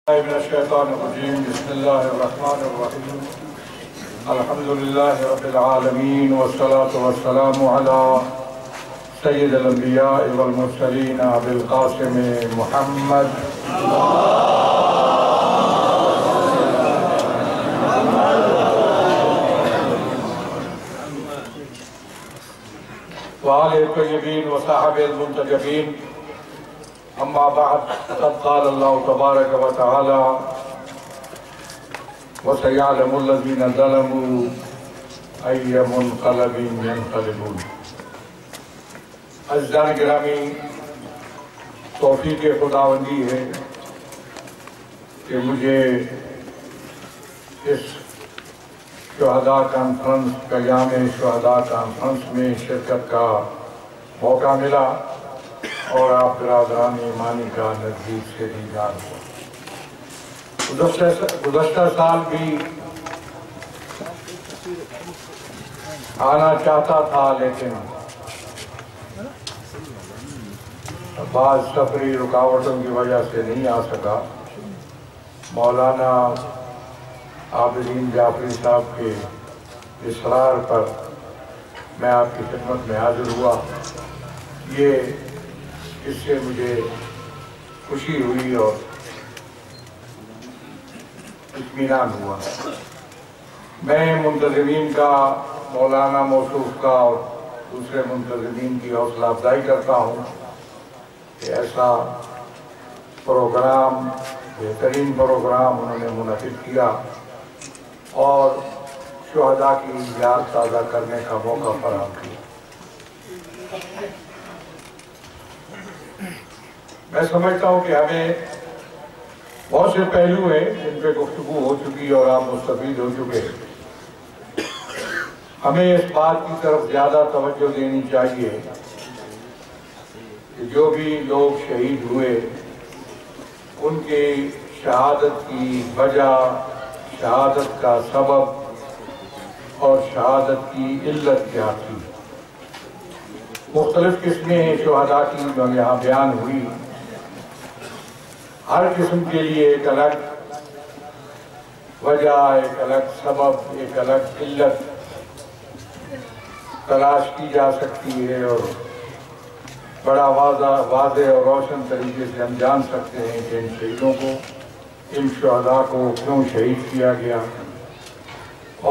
من الشیطان الرجیم بسم اللہ الرحمن الرحیم الحمد للہ رب العالمین والصلاة والسلام علی سید الانبیاء والمرسلین ابی القاسم محمد وآلہ الطیبین وصحبہ المنتجبین اما بعد قد قال اللہ تبارک و تعالی وَسَيَعْلَمُ الَّذِينَ ظَلَمُوا أَيَّ مُنْقَلَبٍ يَنْقَلِبُونَ۔ عزیزان گرامی، توفیق خداوندی ہے کہ مجھے اس شہداء کانفرنس قیام شہداء کانفرنس میں شرکت کا موقع ملا اور آپ برادران ایمانی کا نزدیک سے دیدار ہوا۔ گزشتہ سال بھی آنا چاہتا تھا لیکن بعض سفری رکاوٹوں کی وجہ سے نہیں آ سکا۔ مولانا عابدین جعفری صاحب کے اصرار پر میں آپ کی خدمت میں حاضر ہوا۔ یہ اس سے مجھے خوشی ہوئی اور اطمینان ہوا۔ میں منتظمین کا، مولانا موصوف کا اور دوسرے منتظمین کی حوصلہ افزائی کرتا ہوں کہ ایسا پروگرام، بہترین پروگرام انہوں نے منعقد کیا اور شہداء کی یاد تازہ کرنے کا موقع فراہم کیا۔ میں سمجھتا ہوں کہ ہمیں بہت سے پہلو ہیں جن پہ گفتگو ہو چکی اور آپ مستفید ہو چکے ہیں۔ ہمیں اس بات کی طرف زیادہ توجہ دینی چاہیے کہ جو بھی لوگ شہید ہوئے ان کی شہادت کی وجہ، شہادت کا سبب اور شہادت کی علت کیا تھی۔ مختلف قسمیں ہیں شہداء کی جو یہاں بیان ہوئی۔ ہر قسم کے لیے ایک الگ وجہ، ایک الگ سبب، ایک الگ علت تلاش کی جا سکتی ہے اور بڑا واضح اور روشن طریقے سے ہم جان سکتے ہیں کہ ان شہیدوں کو، ان شہداء کو کیوں شہید کیا گیا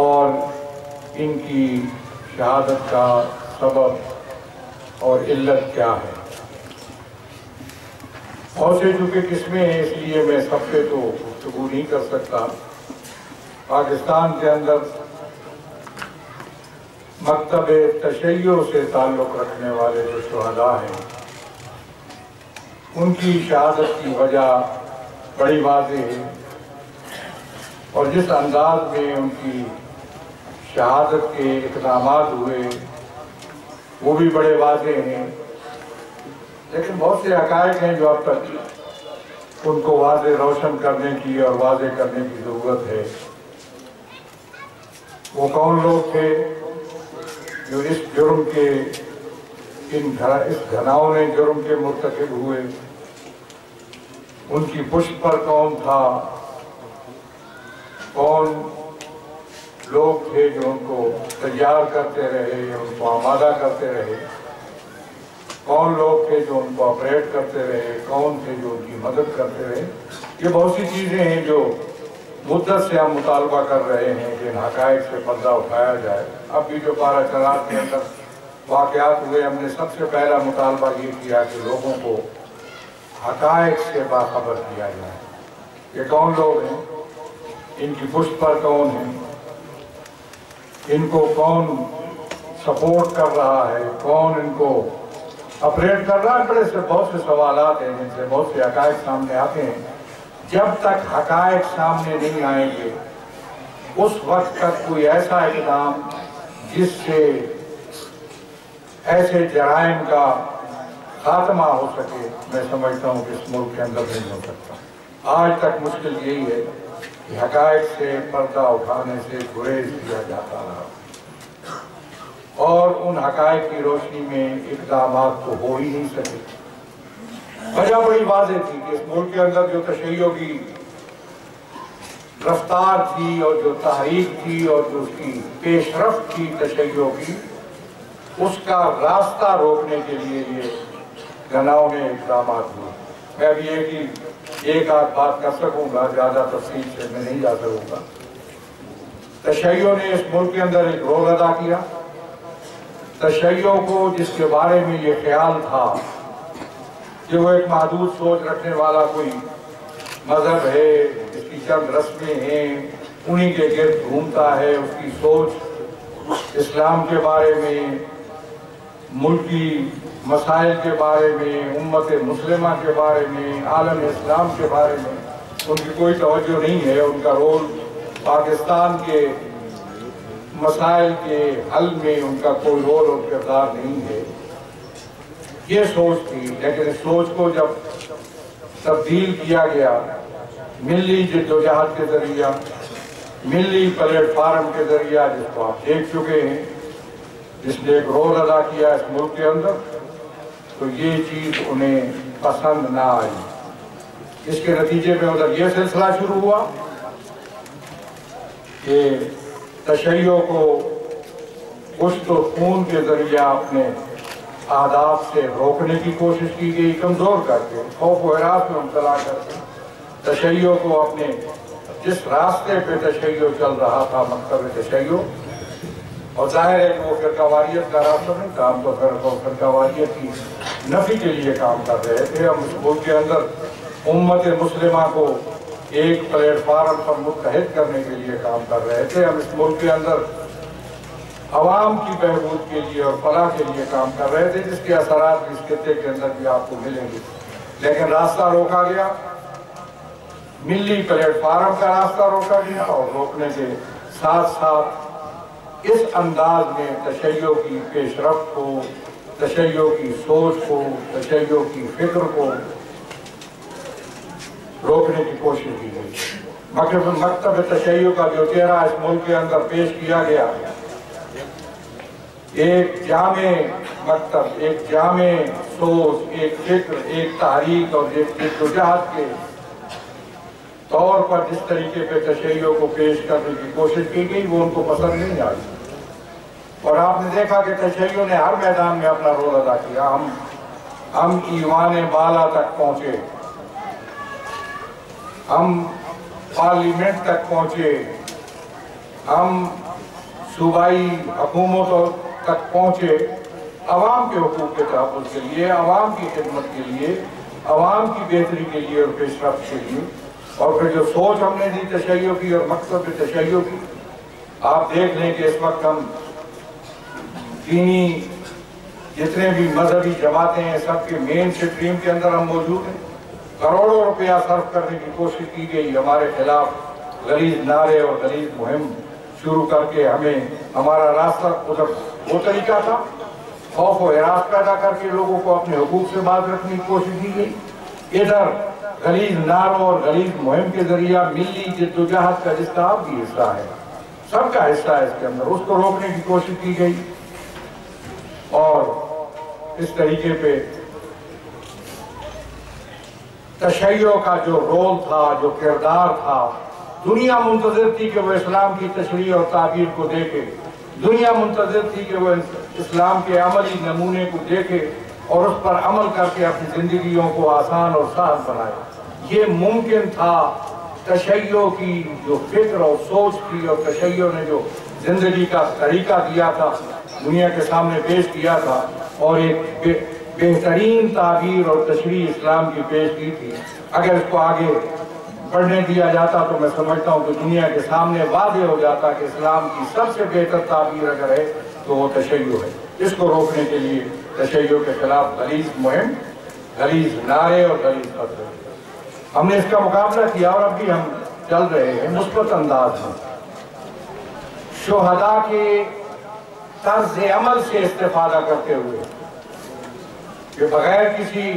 اور ان کی شہادت کا سبب اور علت کیا ہے۔ بہت سے چونکہ قسمیں ہیں اس لیے میں سب پہ تو گفتگو نہیں کر سکتا۔ پاکستان کے اندر مکتب تشیع سے تعلق رکھنے والے جو شہداء ہیں ان کی شہادت کی وجہ بڑی واضح ہے اور جس انداز میں ان کی شہادت کے اقدامات ہوئے وہ بھی بڑے واضح ہیں، لیکن بہت سے حقائق ہیں جو اب تک ان کو واضح روشن کرنے کی اور واضح کرنے کی ضرورت ہے۔ وہ کون لوگ تھے جو اس جرم کے، اس گھناؤنے جرم کے مرتکب ہوئے؟ ان کی پشت پر کون تھا؟ کون لوگ تھے جو ان کو تیار کرتے رہے، ان کو آمادہ کرتے رہے؟ کون لوگ تھے جو ان کو آپریٹ کرتے رہے؟ کون تھے جو ان کی مدد کرتے رہے؟ یہ بہت سی چیزیں ہیں جو مدت سے ہم مطالبہ کر رہے ہیں کہ ان حقائق سے پردہ اٹھایا جائے۔ اب بھی جو پارہ چنار کے اندر واقعات ہوئے، ہم نے سب سے پہلا مطالبہ یہ کیا کہ لوگوں کو حقائق سے باخبر کیا جائے۔ یہ کون لوگ ہیں؟ ان کی پشت پر کون ہیں؟ ان کو کون سپورٹ کر رہا ہے؟ کون ان کو آپریٹ کر رہا ہے؟ بڑے سے بہت سے سوالات ہیں جن سے بہت سے حقائق سامنے آتے ہیں۔ جب تک حقائق سامنے نہیں آئیں گے اس وقت تک کوئی ایسا اقدام جس سے ایسے جرائم کا خاتمہ ہو سکے، میں سمجھتا ہوں کہ اس ملک کے اندر نہیں ہو سکتا۔ آج تک مشکل یہی ہے کہ حقائق سے پردہ اٹھانے سے گریز کیا جاتا رہا اور ان حقائق کی روشنی میں اقدامات تو ہو ہی نہیں سکے۔ وجہ بڑی واضح تھی کہ اس ملک کے اندر جو تشیع کی رفتار تھی اور جو تحریک تھی اور جو اس کی پیش رفت تھی تشیع کی، اس کا راستہ روکنے کے لیے یہ گناؤں میں اقدامات ہوئے۔ میں ابھی ایک آدھ بات کر سکوں گا، زیادہ تفصیل سے میں نہیں جا سکوں گا۔ تشیع نے اس ملک کے اندر ایک رول ادا کیا۔ تشیع کو جس کے بارے میں یہ خیال تھا کہ وہ ایک محدود سوچ رکھنے والا کوئی مذہب ہے، اس کی چند رسمیں ہیں، انہی کے گرد گھومتا ہے، اس کی سوچ اسلام کے بارے میں، ملکی مسائل کے بارے میں، امت مسلمہ کے بارے میں، عالم اسلام کے بارے میں ان کی کوئی توجہ نہیں ہے، ان کا رول پاکستان کے مسائل کے حل میں ان کا کوئی رول اور کردار نہیں ہے، یہ سوچ تھی۔ لیکن اس سوچ کو جب تبدیل کیا گیا ملی جدوجہد کے ذریعہ، ملی پلیٹ فارم کے ذریعہ، جس کو آپ دیکھ چکے ہیں، جس نے ایک رول ادا کیا اس ملک کے اندر، تو یہ چیز انہیں پسند نہ آئی۔ اس کے نتیجے میں ادھر یہ سلسلہ شروع ہوا کہ تشیع کو گوشت و خون کے ذریعہ اپنے اہداف سے روکنے کی کوشش کی گئی، کمزور کر کے، خوف و ہراس میں مبتلا کر کے تشیع کو اپنے جس راستے پہ تشیع چل رہا تھا، مکتب تشیع، اور ظاہر ہے کہ وہ فرقہ واریت کا راستہ نہیں تھا، ہم تو فرقہ واریت کی نفی کے لیے کام کر رہے تھے۔ ہم اس ملک کے اندر امت مسلمہ کو ایک پلیٹ فارم پر متحد کرنے کے لیے کام کر رہے تھے۔ ہم اس ملک کے اندر عوام کی بہبود کے لیے اور فلاح کے لیے کام کر رہے تھے، جس کے اثرات اس خطے کے اندر بھی آپ کو ملیں گے۔ لیکن راستہ روکا گیا، ملی پلیٹ فارم کا راستہ روکا گیا، اور روکنے کے ساتھ ساتھ اس انداز میں تشیع کی پیش رفت کو، تشیع کی سوچ کو، تشیع کی فکر کو روکنے کی کوشش کی گئی۔ مکتب تشیع کا جو چہرہ اس ملک کے اندر پیش کیا گیا، ایک جامع مکتب، ایک جامع سوچ، ایک فکر، ایک تحریک اور ایک جدوجہد کے طور پر جس طریقے پہ تشیع کو پیش کرنے کی کوشش کی گئی، وہ ان کو پسند نہیں آئی۔ اور آپ نے دیکھا کہ تشیع نے ہر میدان میں اپنا رول ادا کیا۔ ہم ایوان بالا تک پہنچے، ہم پارلیمنٹ تک پہنچے، ہم صوبائی حکومتوں تک پہنچے، عوام کے حقوق کے تحفظ کے لیے، عوام کی خدمت کے لیے، عوام کی بہتری کے لیے اور پیش رفت کے لیے۔ اور پھر جو سوچ ہم نے دی تشیع کی اور مکتب تشیع کی، آپ دیکھ لیں کہ اس وقت ہم دینی جتنے بھی مذہبی جماعتیں ہیں، سب کے مین سٹریم کے اندر ہم موجود ہیں۔ کروڑوں روپیہ صرف کرنے کی کوشش کی گئی ہمارے خلاف، غلیظ نعرے اور غلیظ مہم شروع کر کے ہمیں ہمارا راستہ ادھر وہ طریقہ تھا، خوف و ہراس پیدا کر کے لوگوں کو اپنے حقوق سے باز رکھنے کی کوشش کی گئی۔ ادھر غلیظ نعروں اور غلیظ مہم کے ذریعہ ملی جدوجہد کا، جس کا آپ بھی حصہ ہے، سب کا حصہ ہے اس کے اندر، اس کو روکنے کی کوشش کی گئی۔ اور اس طریقے پہ تشیع کا جو رول تھا، جو کردار تھا، دنیا منتظر تھی کہ وہ اسلام کی تشریح اور تعبیر کو دیکھے، دنیا منتظر تھی کہ وہ اسلام کے عملی نمونے کو دیکھے اور اس پر عمل کر کے اپنی زندگیوں کو آسان اور سہل بنائے۔ یہ ممکن تھا تشیع کی جو فکر اور سوچ تھی، اور تشیع نے جو زندگی کا طریقہ دیا تھا، دنیا کے سامنے پیش کیا تھا، اور ایک بہترین تعبیر اور تشریح اسلام کی پیش کی تھی۔ اگر اس کو آگے پڑھنے دیا جاتا تو میں سمجھتا ہوں کہ دنیا کے سامنے واضح ہو جاتا کہ اسلام کی سب سے بہتر تعبیر اگر ہے تو وہ تشیع ہے۔ اس کو روکنے کے لیے تشیع کے خلاف غلیظ مہم، غلیظ نعرے اور غلیظ خطرے، ہم نے اس کا مقابلہ کیا، اور اب بھی ہم چل رہے ہیں مثبت انداز میں، شہداء کے طرز عمل سے استفادہ کرتے ہوئے، کہ بغیر کسی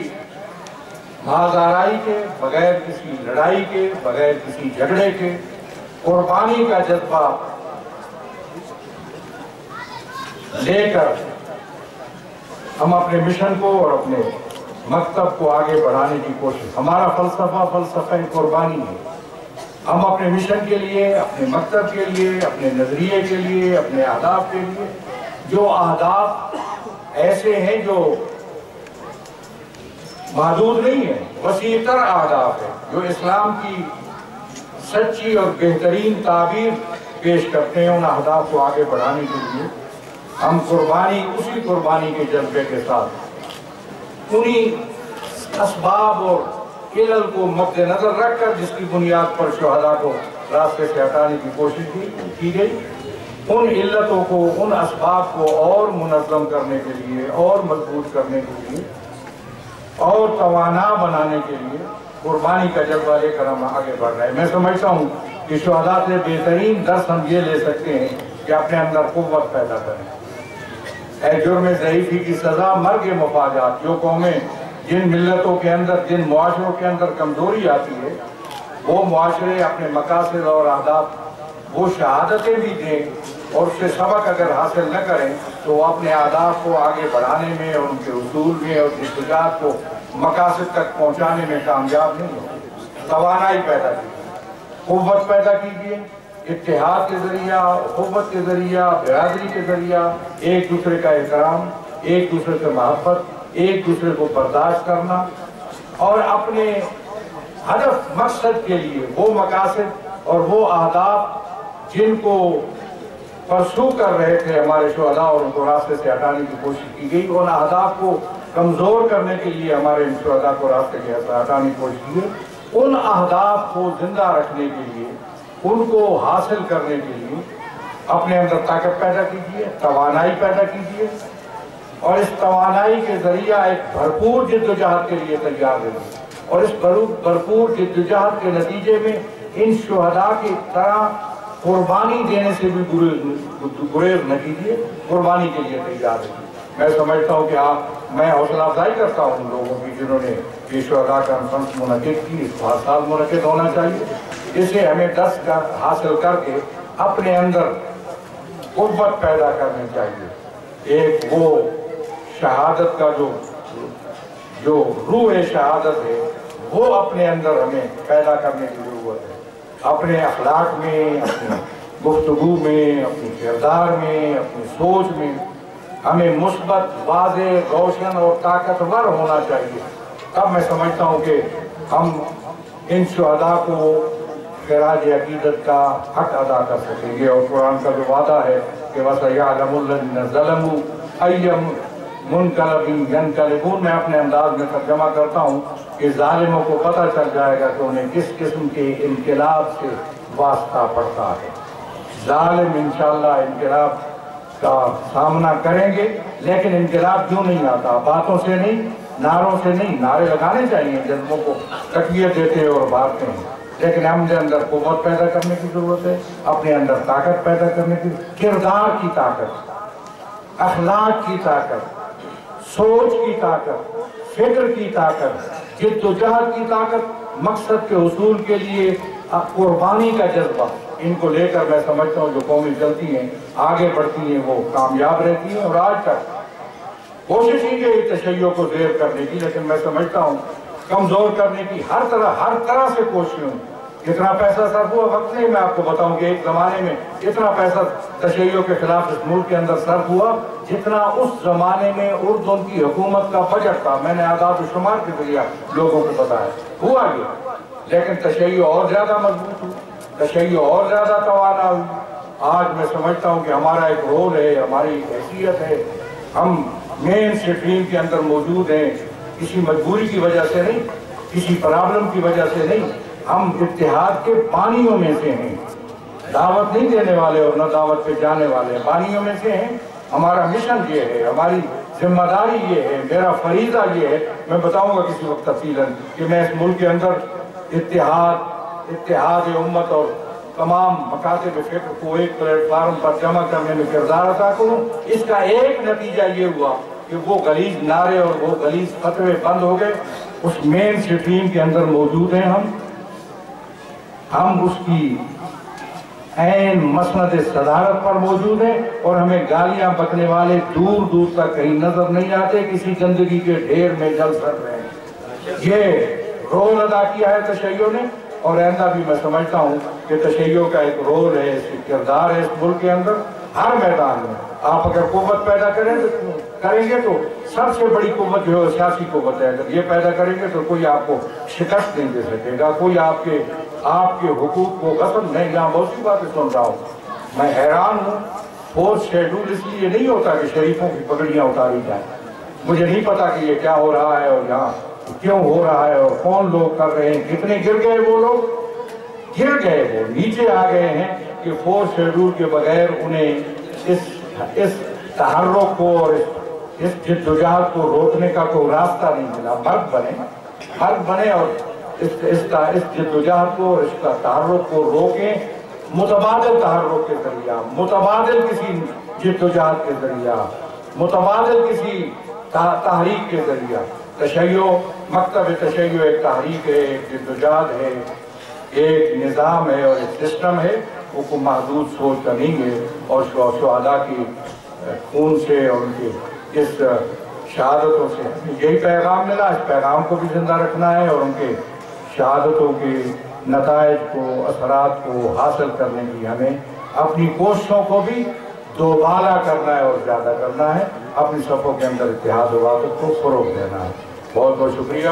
مازارائی کے، بغیر کسی لڑائی کے، بغیر کسی جھگڑے کے، قربانی کا جذبہ لے کر ہم اپنے مشن کو اور اپنے مکتب کو آگے بڑھانے کی کوشش۔ ہمارا فلسفہ قربانی ہے۔ ہم اپنے مشن کے لیے، اپنے مقصد کے لیے، اپنے نظریے کے لیے، اپنے اہداف کے لیے، جو اہداف ایسے ہیں جو محدود نہیں ہیں، وسیع تر اہداف ہیں، جو اسلام کی سچی اور بہترین تعبیر پیش کرتے ہیں، ان اہداف کو آگے بڑھانے کے لیے ہم اسی قربانی کے جذبے کے ساتھ انہی اسباب اور علل کو مد نظر رکھ کر، جس کی بنیاد پر شہداء کو راستے سے ہٹانے کی کوشش کی گئی، ان علتوں کو، ان اسباب کو اور منظم کرنے کے لیے، اور مضبوط کرنے کے لیے، اور توانا بنانے کے لیے قربانی کا جذبہ لے کر ہم آگے بڑھ رہے ہیں۔ میں سمجھتا ہوں کہ شہداء سے بہترین درس ہم یہ لے سکتے ہیں کہ اپنے اندر قوت پیدا کریں۔ اے جرم ضعیفی کی سزا مرگ مفاجات، جو قومیں جن ملتوں کے اندر، جن معاشروں کے اندر کمزوری آتی ہے، وہ معاشرے اپنے مقاصد اور اہداف، وہ شہادتیں بھی دیں اور اس سے سبق اگر حاصل نہ کریں تو وہ اپنے اہداف کو آگے بڑھانے میں اور ان کے اصول میں اور جدوجہد کو مقاصد تک پہنچانے میں کامیاب نہیں ہو۔ توانائی پیدا کیجیے، قوت پیدا کیجیے، اتحاد کے ذریعہ، قوت کے ذریعہ، برادری کے ذریعہ، ایک دوسرے کا احترام، ایک دوسرے سے محبت، ایک دوسرے کو برداشت کرنا، اور اپنے ہدف، مقصد کے لیے وہ مقاصد اور وہ اہداف جن کو پرسو کر رہے تھے ہمارے شہداء اور ان کو راستے سے ہٹانے کی کوشش کی گئی، ان اہداف کو کمزور کرنے کے لیے ہمارے ان شہداء کو راستے سے ہٹانے کی کوشش کی گئی، ان اہداف کو زندہ رکھنے کے لیے، ان کو حاصل کرنے کے لیے اپنے اندر طاقت پیدا کیجیے، توانائی پیدا کیجیے، اور اس توانائی کے ذریعہ ایک بھرپور جدوجہد کے لیے تیار رہیے، اور اس بھرپور جدوجہد کے نتیجے میں ان شہداء کی طرح قربانی دینے سے بھی گریز نہ کیجیے، قربانی کے لیے تیار رہیے۔ میں سمجھتا ہوں کہ میں حوصلہ افزائی کرتا ہوں ان لوگوں کی جنہوں نے یہ شہداء کانفرنس منعقد کی، اس کو ہر سال منعقد ہونا چاہیے۔ اسے ہمیں درس حاصل کر کے اپنے اندر قوت پیدا کرنی چاہیے، ایک وہ شہادت کا جو روح شہادت ہے وہ اپنے اندر ہمیں پیدا کرنے کی ضرورت ہے، اپنے اخلاق میں، اپنی گفتگو میں، اپنے کردار میں، اپنی سوچ میں ہمیں مثبت، واضح، روشن اور طاقتور ہونا چاہیے۔ تب میں سمجھتا ہوں کہ ہم ان شہداء کو خراج عقیدت کا حق ادا کر سکیں گے، اور قرآن کا جو وعدہ ہے کہ وَسَيَعْلَمُ الَّذِينَ ظَلَمُوا أَيَّ مُنْقَلَبٍ يَنْقَلِبُونَ۔ میں اپنے انداز میں ترجمہ کرتا ہوں کہ ظالموں کو پتہ چل جائے گا کہ انہیں کس قسم کے انقلاب سے واسطہ پڑتا ہے۔ ظالم انشاءاللہ انقلاب کا سامنا کریں گے، لیکن انقلاب کیوں نہیں آتا؟ باتوں سے نہیں، نعروں سے نہیں۔ نعرے لگانے چاہیے، جذبوں کو تقویت دیتے اور بھارتے ہیں، لیکن ہم نے اندر قوت پیدا کرنے کی ضرورت ہے، اپنے اندر طاقت پیدا کرنے کی، کردار کی طاقت، اخلاق کی طاقت، سوچ کی طاقت، فکر کی طاقت، جدوجہد کی طاقت، مقصد کے حصول کے لیے قربانی کا جذبہ، ان کو لے کر میں سمجھتا ہوں جو قومیں چلتی ہیں، آگے بڑھتی ہیں، وہ کامیاب رہتی ہیں۔ اور آج تک کوشش کی گئی تشیع کو زیر کرنے کی، لیکن میں سمجھتا ہوں کمزور کرنے کی ہر طرح سے کوششیں ہوئی۔ کتنا پیسہ صرف ہوا وقت نہیں، میں آپ کو بتاؤں کہ ایک زمانے میں اتنا پیسہ تشیع کے خلاف اس ملک کے اندر صرف ہوا جتنا اس زمانے میں اردن کی حکومت کا بجٹ تھا۔ میں نے اعداد و شمار کے ذریعہ لوگوں کو بتایا، ہوا یہ، لیکن تشیع اور زیادہ مضبوط ہوئی، تشیع اور زیادہ توانا ہوئی۔ آج میں سمجھتا ہوں کہ ہمارا ایک رول ہے، ہماری حیثیت ہے، ہم مین اسٹریم کے اندر موجود ہیں، کسی مجبوری کی وجہ سے نہیں، کسی پرابلم کی وجہ سے نہیں، ہم اتحاد کے بانیوں میں سے ہیں، دعوت نہیں دینے والے اور نہ دعوت پہ جانے والے، بانیوں میں سے ہیں۔ ہمارا مشن یہ ہے، ہماری ذمہ داری یہ ہے، میرا فریضہ یہ ہے۔ میں بتاؤں گا کسی وقت تفصیلاً کہ میں اس ملک کے اندر اتحاد امت اور تمام مکاتب فکر کو ایک پلیٹ فارم پر جمع کرنے میں کردار ادا کروں۔ اس کا ایک نتیجہ یہ ہوا کہ وہ غلیظ نعرے اور وہ غلیظ فتوے بند ہو گئے۔ اس مین اسٹریم کے اندر موجود ہیں ہم اس کی عین مسند صدارت پر موجود ہیں، اور ہمیں گالیاں بکنے والے دور دور تک کہیں نظر نہیں آتے، کسی گندگی کے ڈھیر میں جل کر رہے ہیں۔ یہ رول ادا کیا ہے تشیع نے، اور آئندہ بھی میں سمجھتا ہوں کہ تشیع کا ایک رول ہے، اس کردار ہے اس ملک کے اندر ہر میدان میں۔ آپ اگر قوت پیدا کریں گے تو سب سے بڑی قوت جو ہے سیاسی قوت ہے، اگر یہ پیدا کریں گے تو کوئی آپ کو شکست نہیں دے سکے گا، کوئی آپ کے حقوق کو غصب نہیں۔ یہاں بہت سی باتیں سن رہا ہوں، میں حیران ہوں۔ فورتھ شیڈول اس لیے نہیں ہوتا کہ شریفوں کی پگڑیاں اتاری جائیں، مجھے نہیں پتا کہ یہ کیا ہو رہا ہے اور یہاں کیوں ہو رہا ہے اور کون لوگ کر رہے ہیں، کتنے گر گئے وہ لوگ، گر گئے وہ نیچے آ گئے ہیں کہ فورتھ شیڈول کے بغیر انہیں اس تحرک کو اور اس جدوجہد کو روکنے کا کوئی راستہ نہیں ملا۔ مرد بنے اور اس جدوجہد کو اور اس کا تحرک کو روکیں، متبادل تحرک کے ذریعہ، متبادل کسی جدوجہد کے ذریعہ، متبادل کسی تحریک کے ذریعہ۔ تشیع، مکتب تشیع ایک تحریک ہے، ایک جدوجہد ہے، ایک نظام ہے اور ایک سسٹم ہے، وہ کوئی محدود سوچ کا نہیں ہے۔ اور شہداء کی خون سے اور ان کی اس شہادتوں سے یہی پیغام ملا، اس پیغام کو بھی زندہ رکھنا ہے اور ان کے شہادتوں کے نتائج کو، اثرات کو حاصل کرنے کی ہمیں اپنی کوششوں کو بھی دوبالا کرنا ہے اور زیادہ کرنا ہے، اپنی صفوں کے اندر اتحاد و وحدت کو فروغ دینا ہے۔ بہت بہت شکریہ۔